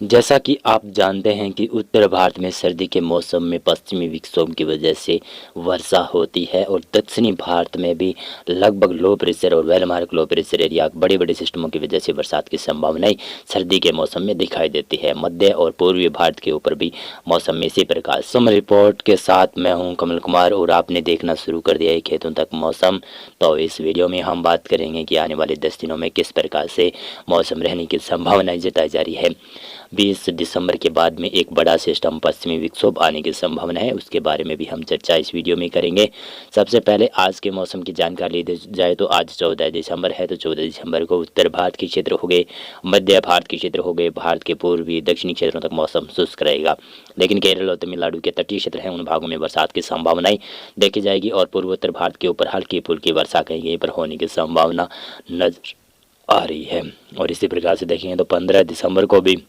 जैसा कि आप जानते हैं कि उत्तर भारत में सर्दी के मौसम में पश्चिमी विक्षोभ की वजह से वर्षा होती है और दक्षिणी भारत में भी लगभग लो प्रेशर और वेलमार्क लो प्रेशर एरिया बड़े बड़े सिस्टमों की वजह से बरसात की संभावनाएं सर्दी के मौसम में दिखाई देती है। मध्य और पूर्वी भारत के ऊपर भी मौसम में इसी प्रकार सम रिपोर्ट के साथ मैं हूँ कमल कुमार और आपने देखना शुरू कर दिया है खेतों तक मौसम। तो इस वीडियो में हम बात करेंगे कि आने वाले 10 दिनों में किस प्रकार से मौसम रहने की संभावनाएं जताई जा रही है। 20 दिसंबर के बाद में एक बड़ा सिस्टम पश्चिमी विक्षोभ आने की संभावना है, उसके बारे में भी हम चर्चा इस वीडियो में करेंगे। सबसे पहले आज के मौसम की जानकारी ली जाए तो आज 14 दिसंबर है, तो 14 दिसंबर को उत्तर भारत के क्षेत्र हो गए, मध्य भारत के क्षेत्र हो गए, भारत के पूर्वी दक्षिणी क्षेत्रों तक मौसम शुष्क रहेगा। लेकिन केरल और तमिलनाडु के तटीय क्षेत्र हैं, उन भागों में बरसात की संभावनाएं देखी जाएगी और पूर्वोत्तर भारत के ऊपर हल्की फुल्की वर्षा कहीं कहीं पर होने की संभावना नजर आ रही है। और इसी प्रकार से देखेंगे तो 15 दिसंबर को भी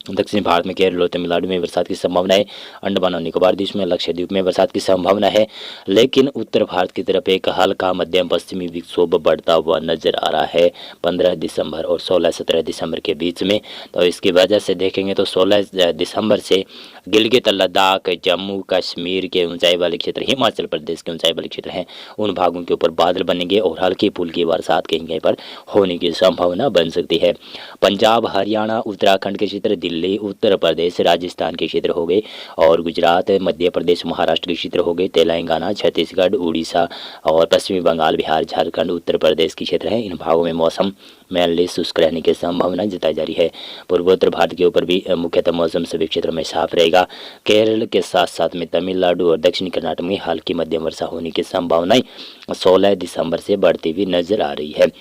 दक्षिणी भारत में केरल और तमिलनाडु में बरसात की संभावना है। अंडमान और निकोबार द्वीप में लक्षद्वीप में बरसात की संभावना है। लेकिन उत्तर भारत की तरफ एक हल्का मध्यम पश्चिमी विक्षोभ बढ़ता हुआ नजर आ रहा है 15 दिसंबर और 16-17 दिसंबर के बीच में। तो इसकी वजह से देखेंगे तो 16 दिसंबर से गिलगित लद्दाख, जम्मू कश्मीर के ऊंचाई वाले क्षेत्र, हिमाचल प्रदेश के ऊंचाई वाले क्षेत्र हैं, उन भागों के ऊपर बादल बनेंगे और हल्की फुल्की बरसात कहीं कहीं पर होने की संभावना बन सकती है। पंजाब, हरियाणा, उत्तराखंड के क्षेत्र, दिल्ली, उत्तर प्रदेश, राजस्थान के क्षेत्र हो गए और गुजरात, मध्य प्रदेश, महाराष्ट्र के क्षेत्र हो गए, तेलंगाना, छत्तीसगढ़, उड़ीसा और पश्चिमी बंगाल, बिहार, झारखंड, उत्तर प्रदेश के क्षेत्र हैं। इन भागों में मौसम मेनली शुष्क रहने की संभावना जताई जा रही है। पूर्वोत्तर भारत के ऊपर भी मुख्यतः मौसम सभी क्षेत्रों में साफ रहेगा। केरल के साथ साथ में तमिलनाडु और दक्षिणी कर्नाटक में हल्की मध्यम वर्षा होने की संभावनाएं 16 दिसंबर से बढ़ती हुई नजर आ रही है।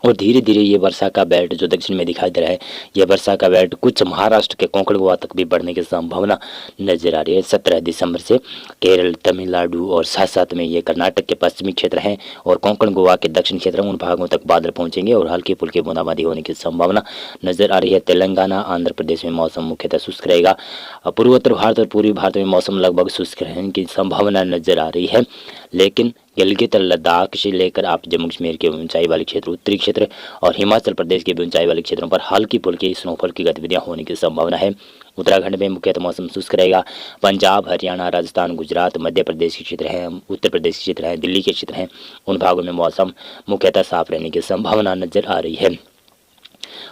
और धीरे धीरे ये वर्षा का बेल्ट जो दक्षिण में दिखाई दे रहा है, ये वर्षा का बेल्ट कुछ महाराष्ट्र के कोंकण गोवा तक भी बढ़ने की संभावना नजर आ रही है। 17 दिसंबर से केरल, तमिलनाडु और साथ साथ में ये कर्नाटक के पश्चिमी क्षेत्र हैं और कोंकण गोवा के दक्षिण क्षेत्र, उन भागों तक बादल पहुंचेंगे और हल्की फुल्की बूंदाबांदी होने की संभावना नजर आ रही है। तेलंगाना, आंध्र प्रदेश में मौसम मुख्यतः शुष्क रहेगा। पूर्वोत्तर भारत और पूर्वी भारत में मौसम लगभग शुष्क रहने की संभावना नजर आ रही है। लेकिन गिलगित लद्दाख से लेकर आप जम्मू कश्मीर के ऊंचाई वाले क्षेत्र, उत्तरी क्षेत्र और हिमाचल प्रदेश के भी ऊंचाई वाले क्षेत्रों पर हल्की फुल्की स्नोफॉल की गतिविधियां होने की संभावना है। उत्तराखंड में मुख्यतः मौसम शुष्क रहेगा। पंजाब, हरियाणा, राजस्थान, गुजरात, मध्य प्रदेश के क्षेत्र हैं, उत्तर प्रदेश के क्षेत्र हैं, दिल्ली के क्षेत्र हैं, उन भागों में मौसम मुख्यतः साफ रहने की संभावना नजर आ रही है।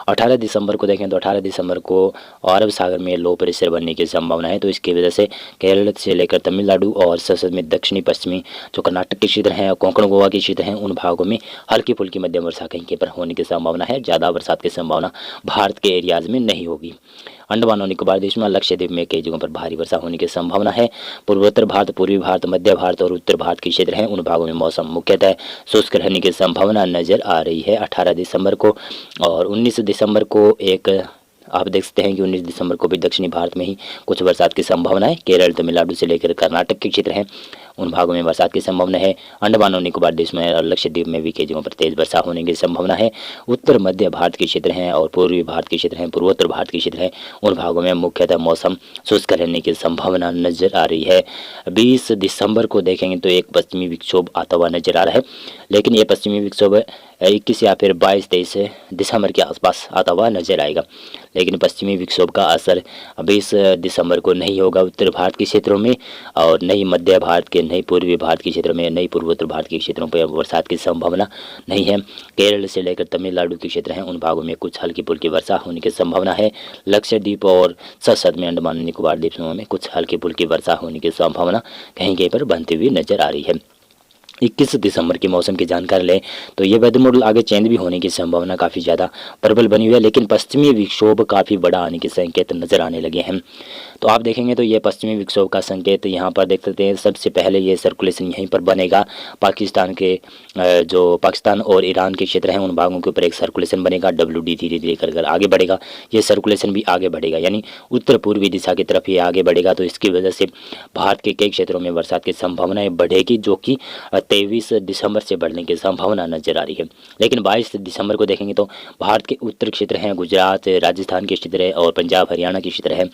18 दिसंबर को देखें तो 18 दिसंबर को अरब सागर में लो प्रेशर बनने की संभावना है। तो इसकी वजह से केरल से लेकर तमिलनाडु और साथ में दक्षिणी पश्चिमी जो कर्नाटक के क्षेत्र हैं और कोंकण गोवा के क्षेत्र हैं, उन भागों में हल्की फुल्की मध्यम वर्षा कहीं कहीं पर होने की संभावना है। ज़्यादा बरसात की संभावना भारत के एरियाज में नहीं होगी। अंडमान और निकोबार देश में लक्षद्वीप में कई जगहों पर भारी वर्षा होने की संभावना है। पूर्वोत्तर भारत, पूर्वी भारत, मध्य भारत और उत्तर भारत के क्षेत्र हैं, उन भागों में मौसम मुख्यतः शुष्क रहने की संभावना नजर आ रही है 18 दिसंबर को। और 19 दिसंबर को एक आप देख सकते हैं कि 19 दिसंबर को भी दक्षिणी भारत में ही कुछ बरसात की संभावना है। केरल, तमिलनाडु से लेकर कर्नाटक के क्षेत्र हैं, उन भागों में बरसात की संभावना है। अंडमान और निकोबार देश में और लक्षद्वीप में भी कई जगहों पर तेज वर्षा होने की संभावना है। उत्तर मध्य भारत के क्षेत्र हैं और पूर्वी भारत के क्षेत्र हैं, पूर्वोत्तर भारत के क्षेत्र हैं, उन भागों में मुख्यतः मौसम शुष्क रहने की संभावना नजर आ रही है। 20 दिसंबर को देखेंगे तो एक पश्चिमी विक्षोभ आता हुआ नजर आ रहा है। लेकिन ये पश्चिमी विक्षोभ 21 या फिर 22-23 दिसंबर के आसपास आता हुआ नजर आएगा। लेकिन पश्चिमी विक्षोभ का असर 20 दिसंबर को नहीं होगा उत्तर भारत के क्षेत्रों में और नहीं मध्य भारत के, नहीं पूर्वी भारत के क्षेत्रों में, नहीं पूर्वोत्तर भारत के क्षेत्रों पर बरसात की संभावना नहीं है। केरल से लेकर तमिलनाडु के क्षेत्र हैं, उन भागों में कुछ हल्की फुल्की वर्षा होने की संभावना है। लक्षद्वीप और साथ में अंडमान निकोबार द्वीपों में कुछ हल्की फुल्की वर्षा होने की संभावना कहीं कहीं पर बनती हुई नजर आ रही है। 21 दिसंबर के मौसम की जानकारी लें तो ये वेदर मॉडल आगे चेंज भी होने की संभावना काफ़ी ज़्यादा प्रबल बनी हुई है। लेकिन पश्चिमी विक्षोभ काफ़ी बड़ा आने के संकेत नज़र आने लगे हैं। तो आप देखेंगे तो ये पश्चिमी विक्षोभ का संकेत यहाँ पर देख सकते हैं। सबसे पहले ये सर्कुलेशन यहीं पर बनेगा, पाकिस्तान के जो पाकिस्तान और ईरान के क्षेत्र हैं, उन भागों के ऊपर एक सर्कुलेशन बनेगा। WD धीरे धीरे कर आगे बढ़ेगा, ये सर्कुलेशन भी आगे बढ़ेगा, यानी उत्तर पूर्वी दिशा की तरफ ये आगे बढ़ेगा। तो इसकी वजह से भारत के कई क्षेत्रों में बरसात की संभावनाएं बढ़ेगी, जो कि 23 दिसंबर से बढ़ने की संभावना नजर आ रही है। लेकिन 22 दिसंबर को देखेंगे तो भारत के उत्तर क्षेत्र हैं, गुजरात, राजस्थान के क्षेत्र है और पंजाब हरियाणा के क्षेत्र है,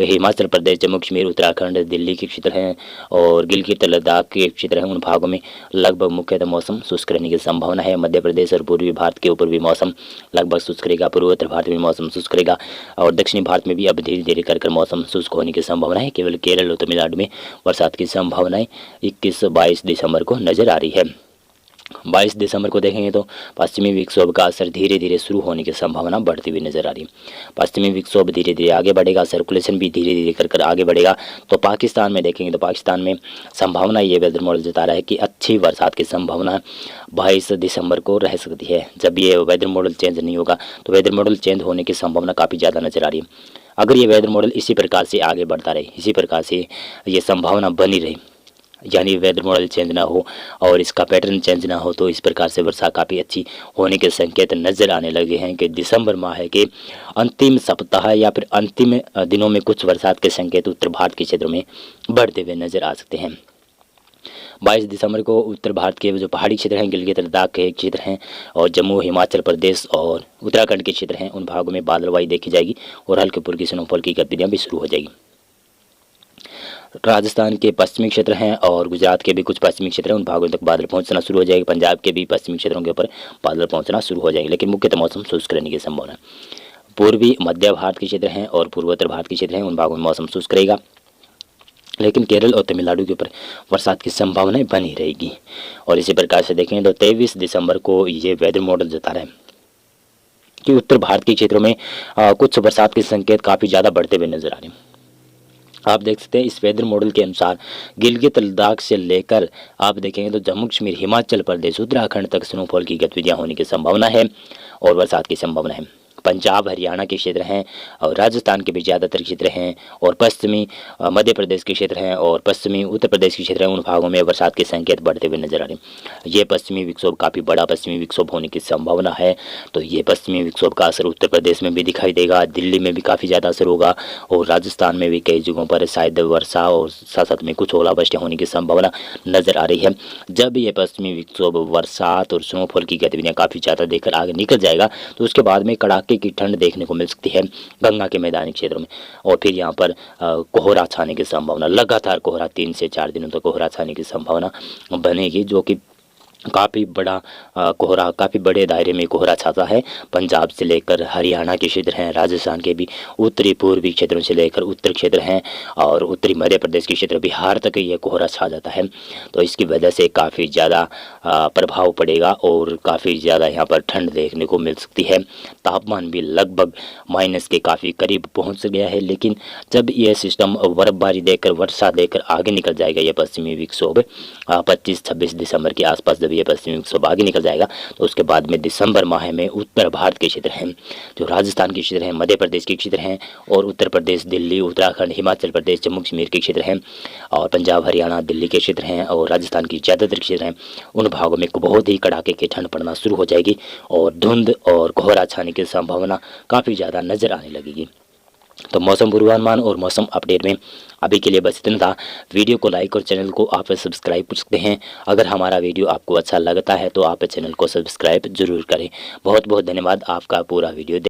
हिमाचल प्रदेश, जम्मू कश्मीर, उत्तराखंड, दिल्ली के क्षेत्र हैं और गिलगित लद्दाख के क्षेत्र हैं। उन भागों में लगभग मुख्यतः मौसम शुष्क रहने की संभावना है। मध्य प्रदेश और पूर्वी भारत के ऊपर भी मौसम लगभग शुष्क रहेगा, पूर्वोत्तर भारत में मौसम शुष्क रहेगा और दक्षिणी भारत में भी अब धीरे धीरे कर मौसम शुष्क होने की संभावना है। केवल केरल और तमिलनाडु में बरसात की संभावनाएं 21-22 दिसंबर को नजर आ रही है। 22 दिसंबर को देखेंगे तो पश्चिमी विक्षोभ का असर धीरे धीरे शुरू होने की संभावना बढ़ती हुई नजर आ रही है। पश्चिमी विक्षोभ धीरे धीरे आगे बढ़ेगा, सर्कुलेशन भी धीरे धीरे कर आगे बढ़ेगा। तो पाकिस्तान में देखेंगे तो पाकिस्तान में संभावना ये वेदर मॉडल जता रहा है कि अच्छी बरसात की संभावना 22 दिसंबर को रह सकती है। जब ये वेदर मॉडल चेंज नहीं होगा तो वेदर मॉडल चेंज होने की संभावना काफ़ी ज़्यादा नजर आ रही है। अगर ये वेदर मॉडल इसी प्रकार से आगे बढ़ता रहे, इसी प्रकार से ये संभावना बनी रही, यानी वेदर मॉडल चेंज ना हो और इसका पैटर्न चेंज ना हो, तो इस प्रकार से वर्षा काफ़ी अच्छी होने के संकेत नज़र आने लगे हैं कि दिसंबर माह के अंतिम सप्ताह या फिर अंतिम दिनों में कुछ बरसात के संकेत उत्तर भारत के क्षेत्रों में बढ़ते हुए नजर आ सकते हैं। 22 दिसंबर को उत्तर भारत के जो पहाड़ी क्षेत्र हैं, गिलगित लद्दाख के क्षेत्र हैं और जम्मू, हिमाचल प्रदेश और उत्तराखंड के क्षेत्र हैं, उन भागों में बादलवाई देखी जाएगी और हल्के फुल्की स्नोफॉल की गतिविधियाँ भी शुरू हो जाएगी। राजस्थान के पश्चिमी क्षेत्र हैं और गुजरात के भी कुछ पश्चिमी क्षेत्र हैं, उन भागों तक बादल पहुंचना शुरू हो जाएगी। पंजाब के भी पश्चिमी क्षेत्रों के ऊपर बादल पहुंचना शुरू हो जाएंगे, लेकिन मुख्यतः मौसम शुष्क रहने की संभावना। पूर्वी मध्य भारत के क्षेत्र हैं और पूर्वोत्तर भारत के क्षेत्र हैं, उन भागों में मौसम शुष्क रहेगा, लेकिन केरल और तमिलनाडु के ऊपर बरसात की संभावनाएं बनी रहेगी। और इसी प्रकार से देखें तो 23 दिसंबर को ये वेदर मॉडल जता रहा है कि उत्तर भारत के क्षेत्रों में कुछ बरसात के संकेत काफ़ी ज़्यादा बढ़ते हुए नजर आ रहे हैं। आप देख सकते हैं इस वेदर मॉडल के अनुसार गिलगित लद्दाख से लेकर आप देखेंगे तो जम्मू कश्मीर, हिमाचल प्रदेश, उत्तराखंड तक स्नोफॉल की गतिविधियां होने की संभावना है और बरसात की संभावना है। पंजाब हरियाणा के क्षेत्र हैं और राजस्थान के भी ज़्यादातर क्षेत्र हैं और पश्चिमी मध्य प्रदेश के क्षेत्र हैं और पश्चिमी उत्तर प्रदेश के क्षेत्र हैं, उन भागों में बरसात के संकेत बढ़ते हुए नजर आ रहे हैं। ये पश्चिमी विक्षोभ काफ़ी बड़ा पश्चिमी विक्षोभ होने की संभावना है, तो ये पश्चिमी विक्षोभ का असर उत्तर प्रदेश में भी दिखाई देगा, दिल्ली में भी काफ़ी ज़्यादा असर होगा और राजस्थान में भी कई जगहों पर शायद वर्षा और साथ साथ में कुछ ओलावृष्टि होने की संभावना नजर आ रही है। जब ये पश्चिमी विक्षोभ बरसात और स्नोफॉल की गतिविधियाँ काफ़ी ज़्यादा देकर आगे निकल जाएगा तो उसके बाद में कड़ाके की ठंड देखने को मिल सकती है गंगा के मैदानी क्षेत्रों में और फिर यहाँ पर कोहरा छाने की संभावना, लगातार कोहरा 3 से 4 दिनों तक कोहरा छाने की संभावना बनेगी, जो कि काफ़ी बड़ा कोहरा, काफ़ी बड़े दायरे में कोहरा छाता है। पंजाब से लेकर हरियाणा के क्षेत्र हैं, राजस्थान के भी उत्तरी पूर्वी क्षेत्रों से लेकर उत्तर क्षेत्र हैं और उत्तरी मध्य प्रदेश के क्षेत्र, बिहार तक ये कोहरा छा जाता है। तो इसकी वजह से काफ़ी ज़्यादा प्रभाव पड़ेगा और काफ़ी ज़्यादा यहाँ पर ठंड देखने को मिल सकती है। तापमान भी लगभग माइनस के काफ़ी करीब पहुँच गया है, लेकिन जब ये सिस्टम बर्फबारी देकर, वर्षा देकर आगे निकल जाएगा, ये पश्चिमी विक्षोभ 25-26 दिसंबर के आसपास जब ये पश्चिमी विक्षोभ आगे निकल जाएगा तो उसके बाद में दिसंबर माह में उत्तर भारत के क्षेत्र हैं, जो राजस्थान के क्षेत्र हैं, मध्य प्रदेश के क्षेत्र हैं और उत्तर प्रदेश, दिल्ली, उत्तराखंड, हिमाचल प्रदेश, जम्मू कश्मीर के क्षेत्र हैं और पंजाब, हरियाणा, दिल्ली के क्षेत्र हैं और राजस्थान की ज़्यादातर क्षेत्र हैं, उन भागों में बहुत ही कड़ाके की ठंड पड़ना शुरू हो जाएगी और धुंध और कोहरा छाने की संभावना काफ़ी ज़्यादा नजर आने लगेगी। तो मौसम पूर्वानुमान और मौसम अपडेट में अभी के लिए बस इतना था। वीडियो को लाइक और चैनल को आप सब्सक्राइब कर सकते हैं। अगर हमारा वीडियो आपको अच्छा लगता है तो आप चैनल को सब्सक्राइब जरूर करें। बहुत बहुत धन्यवाद आपका पूरा वीडियो